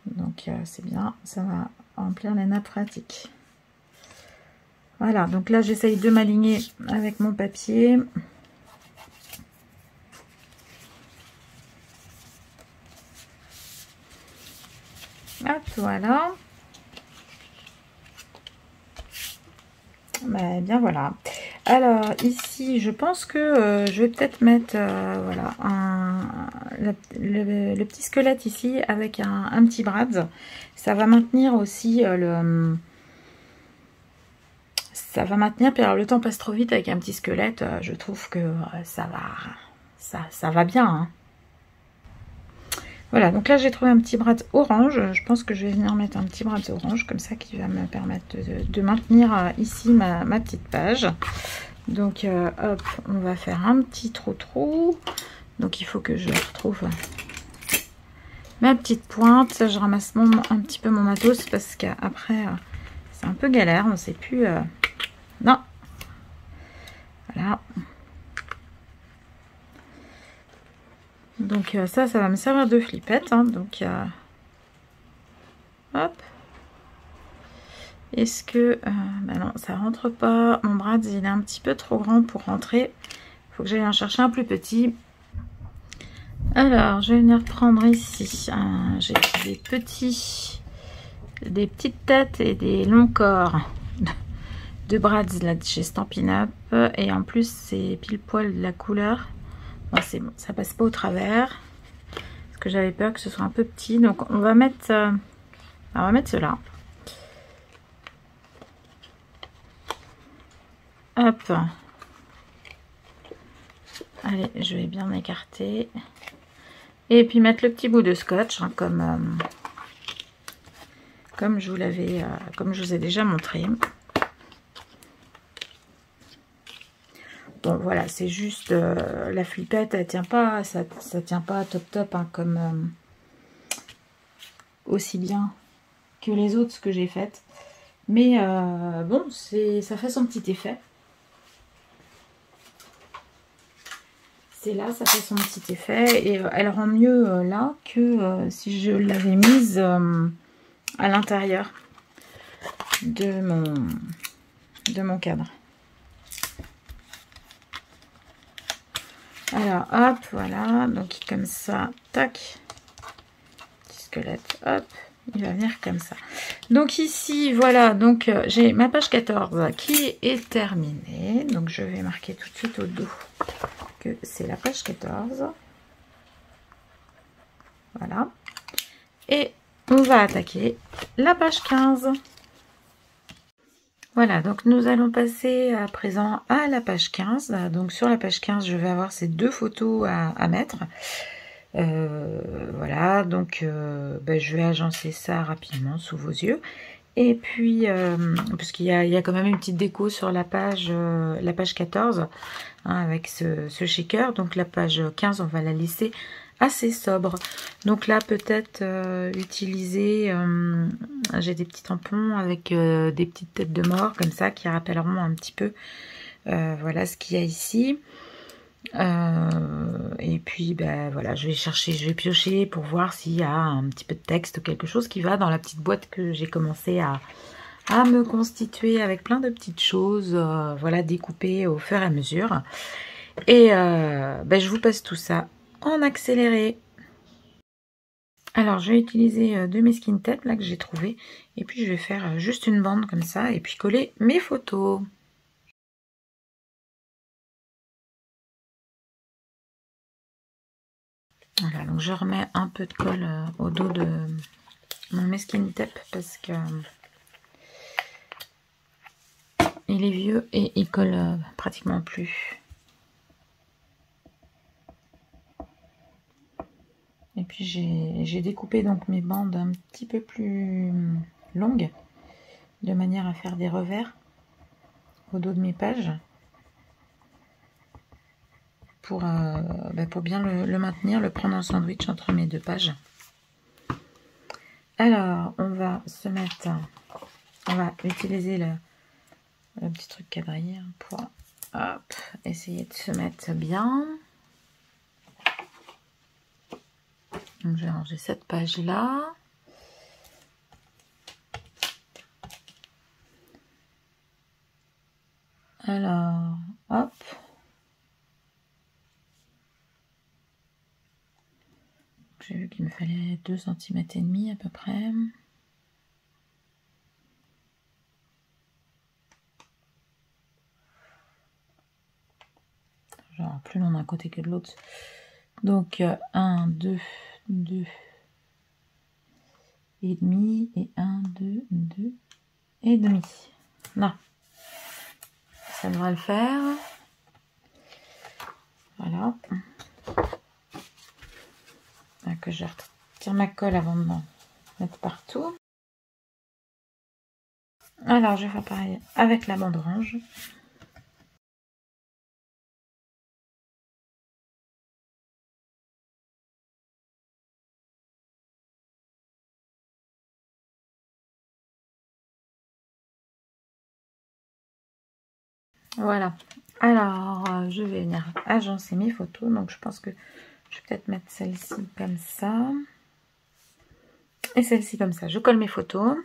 Speaker 1: Donc c'est bien, ça va remplir les nappes phréatiques. Voilà, donc là j'essaye de m'aligner avec mon papier. Hop, voilà. Ben, bien voilà. Alors ici, je pense que je vais peut-être mettre voilà le petit squelette ici avec un petit brad. Ça va maintenir aussi ça va maintenir, puis alors le temps passe trop vite avec un petit squelette. Je trouve que ça va bien. Hein. Voilà, donc là j'ai trouvé un petit brad orange. Je pense que je vais venir mettre un petit brad orange comme ça qui va me permettre de maintenir ici ma petite page. Donc hop, on va faire un petit trou. Donc il faut que je retrouve ma petite pointe. Je ramasse un petit peu mon matos parce qu'après c'est un peu galère, on ne sait plus. Non, voilà. Donc ça va me servir de flippette. Hein, donc hop. Est-ce que bah non, ça rentre pas. Mon brad il est un petit peu trop grand pour rentrer. Il faut que j'aille en chercher un plus petit. Alors je vais venir prendre ici. J'ai des petites têtes et des longs corps de brads là de chez Stampin' Up. Et en plus c'est pile poil de la couleur. Bon, c'est bon, ça passe pas au travers. Parce que j'avais peur que ce soit un peu petit. Donc on va mettre cela. Hop. Allez, je vais bien écarter. Et puis mettre le petit bout de scotch, hein, comme je vous ai déjà montré. Bon voilà, c'est juste la flippette, elle tient pas, ça tient pas top hein, comme aussi bien que les autres que j'ai faites. Mais bon, ça fait son petit effet. C'est là, ça fait son petit effet et elle rend mieux là que si je l'avais mise à l'intérieur de mon cadre. Alors hop, voilà, donc comme ça, tac, petit squelette, hop, il va venir comme ça. Donc ici, voilà, donc j'ai ma page 14 qui est terminée. Donc je vais marquer tout de suite au dos que c'est la page 14. Voilà. Et on va attaquer la page 15. Voilà, donc nous allons passer à présent à la page 15. Donc sur la page 15, je vais avoir ces deux photos à mettre. Voilà, donc je vais agencer ça rapidement sous vos yeux. Et puis, parce qu'il y a quand même une petite déco sur la page 14, hein, avec ce shaker. Donc la page 15, on va la laisser assez sobre. Donc là, peut-être utiliser, j'ai des petits tampons avec des petites têtes de mort, comme ça, qui rappelleront un petit peu, voilà ce qu'il y a ici. Et puis voilà, je vais piocher pour voir s'il y a un petit peu de texte ou quelque chose qui va dans la petite boîte que j'ai commencé à me constituer avec plein de petites choses, voilà, découpées au fur et à mesure. Et je vous passe tout ça en accéléré. Alors je vais utiliser de mes skin tape là que j'ai trouvé, et puis je vais faire juste une bande comme ça et puis coller mes photos. Voilà, donc je remets un peu de colle au dos de mon masking tape parce que il est vieux et il colle pratiquement plus. Et puis j'ai découpé donc mes bandes un petit peu plus longues, de manière à faire des revers au dos de mes pages, pour bien le maintenir, le prendre en sandwich entre mes deux pages. Alors, on va utiliser le petit truc quadrillé pour essayer de se mettre bien. Donc, je vais ranger cette page-là. Alors, hop. J'ai vu qu'il me fallait 2 cm et demi à peu près. Genre plus long d'un côté que de l'autre. Donc 1, 2, 2 et demi et 1, 2, 2 et demi. Non. Ça devrait le faire. Voilà. Que je retire ma colle avant de m'en mettre partout. Alors je vais faire pareil avec la bande orange. Voilà. Alors je vais venir agencer mes photos. Donc je pense que je vais peut-être mettre celle-ci comme ça. Et celle-ci comme ça. Je colle mes photos.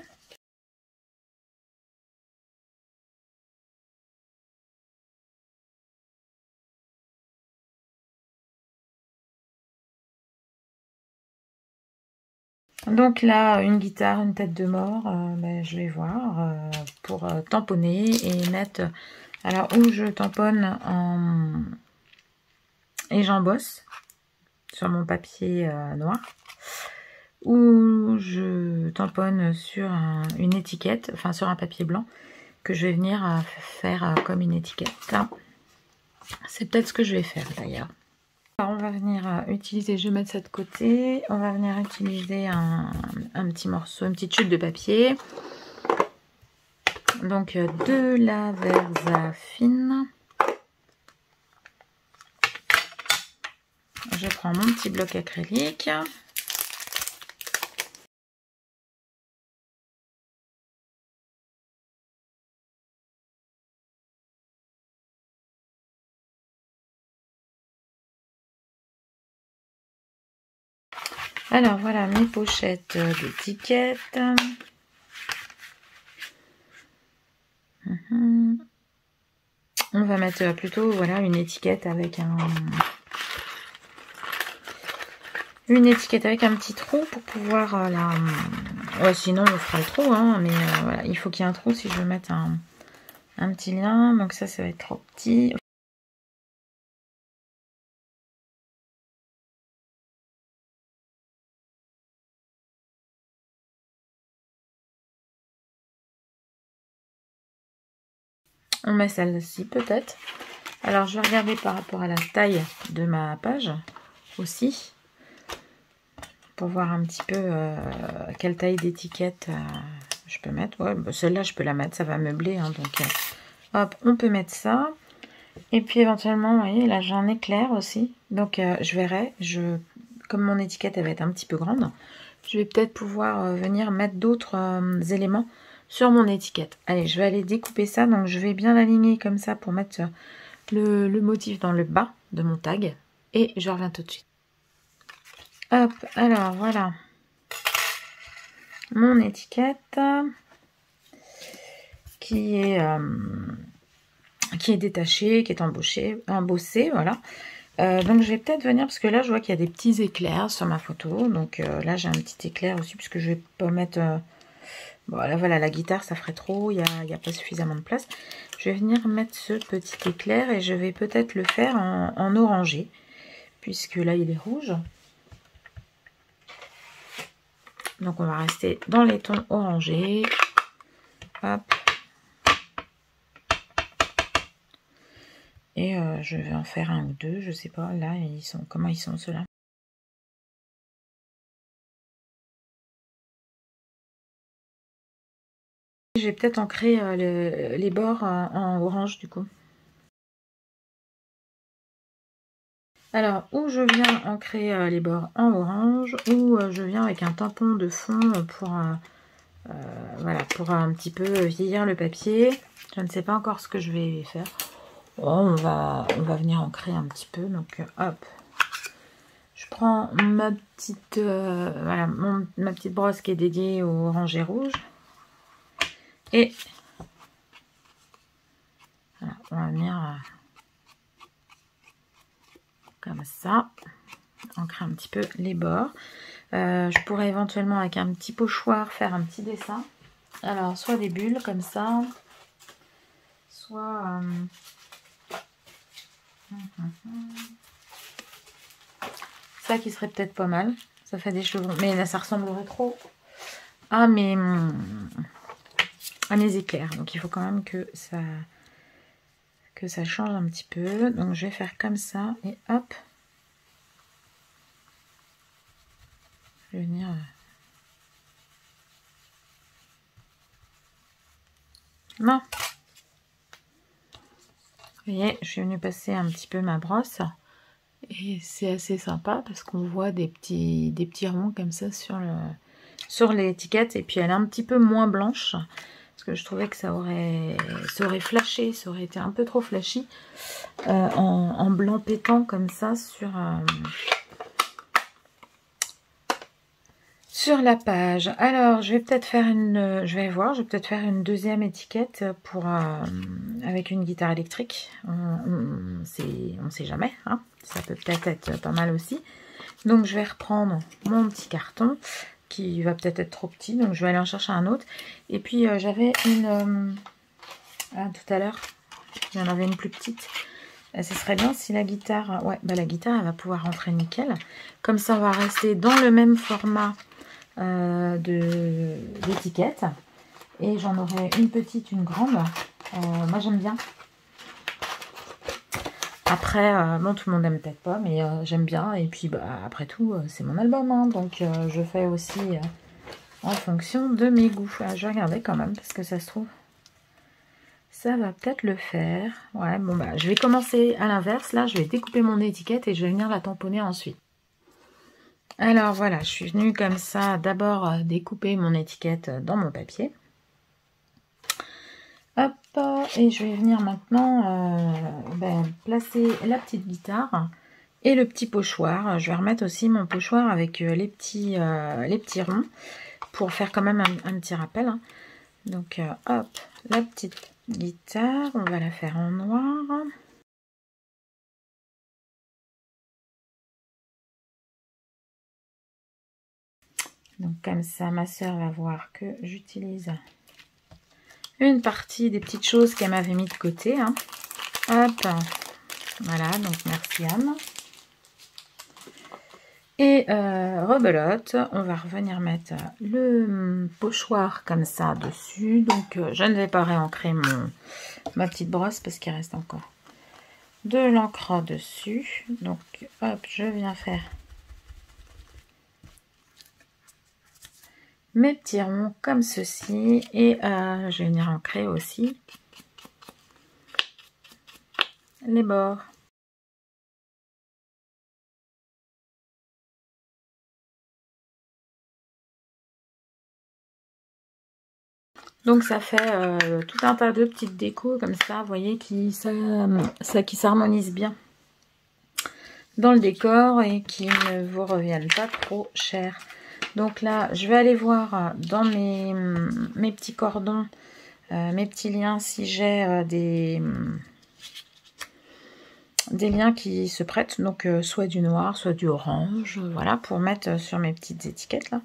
Speaker 1: Donc là, une guitare, une tête de mort, je vais voir pour tamponner et mettre... Alors, où je tamponne et j'embosse sur mon papier noir, ou je tamponne sur une étiquette, enfin sur un papier blanc, que je vais venir faire comme une étiquette. C'est peut-être ce que je vais faire d'ailleurs. Alors on va venir utiliser, je vais mettre ça de côté, on va venir utiliser un petit morceau, une petite chute de papier. Donc de la Versafine. Je prends mon petit bloc acrylique. Alors voilà mes pochettes d'étiquettes. On va mettre plutôt voilà une étiquette avec un petit trou pour pouvoir ouais, sinon on fera le trou hein, mais voilà, il faut qu'il y ait un trou si je veux mettre un petit lien. Donc ça va être trop petit. On met celle-ci peut-être. Alors je vais regarder par rapport à la taille de ma page aussi, pour voir un petit peu quelle taille d'étiquette je peux mettre. Ouais, bah celle-là je peux la mettre, ça va meubler hein, donc hop, on peut mettre ça. Et puis éventuellement, vous voyez, là j'ai un éclair aussi, donc je verrai, comme mon étiquette elle va être un petit peu grande, je vais peut-être pouvoir venir mettre d'autres éléments sur mon étiquette. Allez, je vais aller découper ça, donc je vais bien l'aligner comme ça pour mettre le motif dans le bas de mon tag, et je reviens tout de suite. Hop, alors voilà mon étiquette qui est détachée, qui est embossée, voilà. Donc je vais peut-être venir, parce que là je vois qu'il y a des petits éclairs sur ma photo, donc là j'ai un petit éclair aussi, puisque je vais pas mettre... voilà, la guitare ça ferait trop, il n'y a pas suffisamment de place. Je vais venir mettre ce petit éclair et je vais peut-être le faire en orangé, puisque là il est rouge. Donc on va rester dans les tons orangés. Hop. Et je vais en faire un ou deux, je sais pas. Là, ils sont comment ils sont ceux-là? Je vais peut-être ancrer les bords en orange du coup. Alors, ou je viens ancrer les bords en orange, ou je viens avec un tampon de fond pour, voilà, pour un petit peu vieillir le papier. Je ne sais pas encore ce que je vais faire. Oh, on va venir ancrer un petit peu. Donc, hop. Je prends ma petite, voilà, ma petite brosse qui est dédiée au orange et rouge. Et voilà, on va venir comme ça, ancrer un petit peu les bords. Je pourrais éventuellement avec un petit pochoir faire un petit dessin. Alors, soit des bulles comme ça, soit... ça qui serait peut-être pas mal. Ça fait des chevrons. Mais là, ça ressemblerait trop à mes éclairs. Donc, il faut quand même que ça change un petit peu. Donc, je vais faire comme ça. Et hop. Je vais venir... Non. Vous voyez, je suis venue passer un petit peu ma brosse. Et c'est assez sympa parce qu'on voit des petits ronds comme ça sur l'étiquette. Et puis elle est un petit peu moins blanche. Parce que je trouvais que ça aurait flashé, ça aurait été un peu trop flashy. En blanc pétant comme ça sur la page. Alors je vais peut-être faire je vais peut-être faire une deuxième étiquette pour avec une guitare électrique. On sait jamais, hein. Ça peut peut-être être pas mal aussi. Donc je vais reprendre mon petit carton qui va peut-être être trop petit, donc je vais aller en chercher un autre. Et puis j'avais une tout à l'heure, il y en avait une plus petite. Ce serait bien si la guitare, ouais, bah la guitare elle va pouvoir rentrer nickel. Comme ça on va rester dans le même format d'étiquette. Et j'en aurai une petite, une grande. Moi j'aime bien. Après, bon, tout le monde n'aime peut-être pas, mais j'aime bien. Et puis, bah, après tout, c'est mon album, hein, donc je fais aussi en fonction de mes goûts. Ah, je vais regarder quand même, parce que ça se trouve, ça va peut-être le faire. Ouais, bon, bah, je vais commencer à l'inverse. Là, je vais découper mon étiquette et je vais venir la tamponner ensuite. Alors, voilà, je suis venue comme ça, d'abord découper mon étiquette dans mon papier. Hop, et je vais venir maintenant placer la petite guitare et le petit pochoir. Je vais remettre aussi mon pochoir avec les petits ronds pour faire quand même un petit rappel, hein. Donc hop, la petite guitare, on va la faire en noir. Donc comme ça, ma soeur va voir que j'utilise une partie des petites choses qu'elle m'avait mis de côté, hein. Hop, voilà, donc merci Anne. Et rebelote, on va revenir mettre le pochoir comme ça dessus. Donc je ne vais pas réancrer ma petite brosse parce qu'il reste encore de l'encre dessus. Donc hop, je viens faire mes petits ronds comme ceci. Et je vais venir ancrer aussi les bords. Donc ça fait tout un tas de petites décos comme ça, vous voyez, qui s'harmonise bien dans le décor et qui ne vous reviennent pas trop cher. Donc là, je vais aller voir dans mes petits cordons, mes petits liens, si j'ai des liens qui se prêtent. Donc soit du noir, soit du orange, voilà, pour mettre sur mes petites étiquettes là.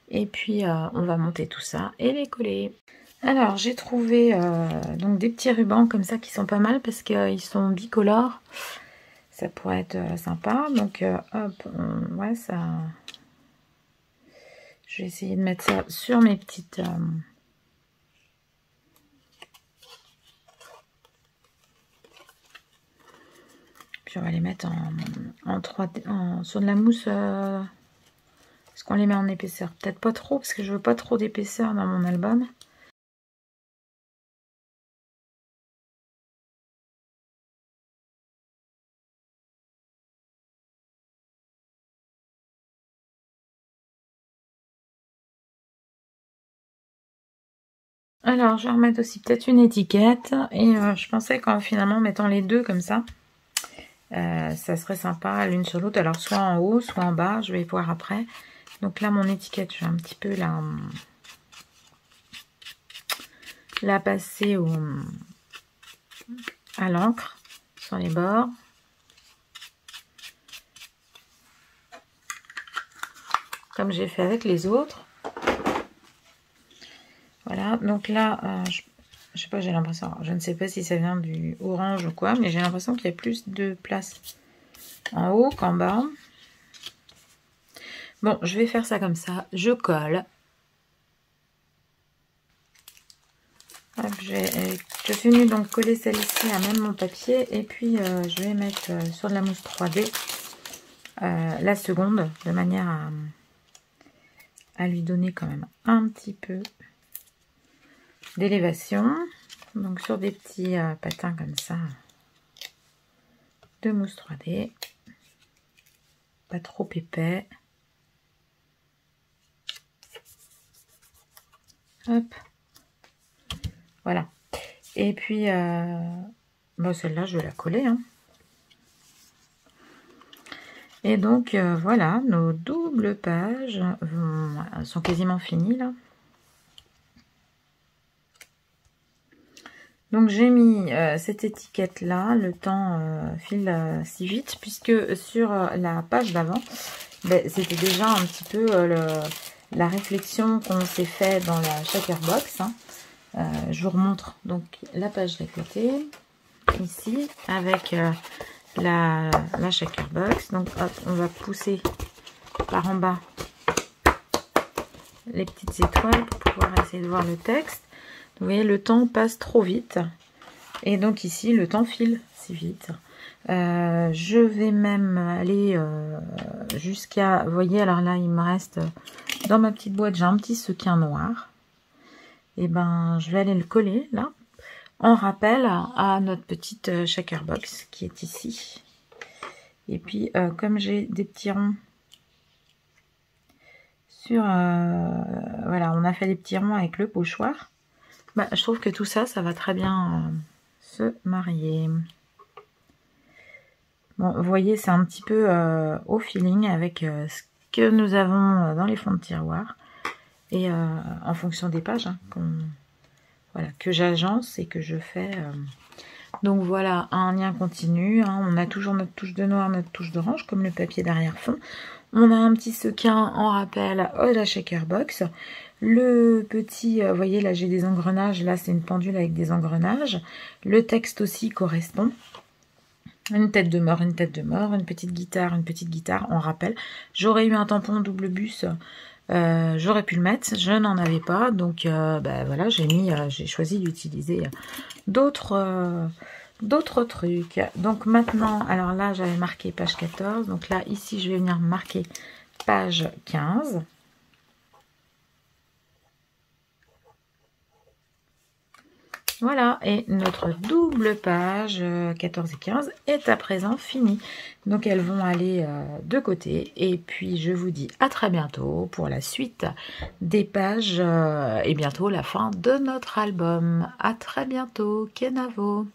Speaker 1: Et puis on va monter tout ça et les coller. Alors j'ai trouvé donc des petits rubans comme ça qui sont pas mal parce qu'ils sont bicolores. Ça pourrait être sympa. Donc hop, ouais, ça... Je vais essayer de mettre ça sur mes petites... puis on va les mettre en 3D, sur de la mousse. Est-ce qu'on les met en épaisseur? Peut-être pas trop, parce que je veux pas trop d'épaisseur dans mon album. Alors, je vais remettre aussi peut-être une étiquette. Et je pensais qu'en finalement mettant les deux comme ça, ça serait sympa l'une sur l'autre. Alors, soit en haut, soit en bas. Je vais voir après. Donc là, mon étiquette, je vais un petit peu la passer à l'encre sur les bords. Comme j'ai fait avec les autres. Voilà, donc là, je sais pas, j'ai l'impression, je ne sais pas si ça vient du orange ou quoi, mais j'ai l'impression qu'il y a plus de place en haut qu'en bas. Bon, je vais faire ça comme ça, je colle. Hop, je suis venue donc coller celle-ci à même mon papier, et puis je vais mettre sur de la mousse 3D la seconde, de manière à lui donner quand même un petit peu d'élévation. Donc sur des petits patins comme ça de mousse 3D, pas trop épais. Hop, voilà. Et puis bon, celle-là je vais la coller, hein. Et donc voilà, nos doubles pages sont quasiment finies là. Donc j'ai mis cette étiquette là, le temps file si vite, puisque sur la page d'avant, ben, c'était déjà un petit peu la réflexion qu'on s'est fait dans la shaker box, hein. Je vous remontre donc la page d'à côté, ici, avec la shaker box. Donc hop, on va pousser par en bas les petites étoiles pour pouvoir essayer de voir le texte. Vous voyez, le temps passe trop vite. Et donc ici, le temps file si vite. Je vais même aller jusqu'à... Vous voyez, alors là, il me reste... Dans ma petite boîte, j'ai un petit sequin noir. Et ben, je vais aller le coller, là. En rappel à notre petite shaker box qui est ici. Et puis, comme j'ai des petits ronds sur... voilà, on a fait des petits ronds avec le pochoir. Bah, je trouve que tout ça, ça va très bien se marier. Bon, vous voyez, c'est un petit peu au feeling avec ce que nous avons dans les fonds de tiroir. Et en fonction des pages, hein, voilà, que j'agence et que je fais. Donc voilà, un lien continu. Hein, on a toujours notre touche de noir, notre touche d'orange, comme le papier d'arrière-fond. On a un petit sequin en rappel à la shaker box. Le petit, vous voyez là j'ai des engrenages, là c'est une pendule avec des engrenages. Le texte aussi correspond. Une tête de mort, une tête de mort, une petite guitare en rappel. J'aurais eu un tampon double bus, j'aurais pu le mettre, je n'en avais pas. Donc bah, voilà, j'ai choisi d'utiliser d'autres trucs. Donc maintenant, alors là j'avais marqué page 14, donc là ici je vais venir marquer page 15. Voilà, et notre double page 14 et 15 est à présent finie. Donc elles vont aller de côté. Et puis je vous dis à très bientôt pour la suite des pages et bientôt la fin de notre album. À très bientôt, Kenavo.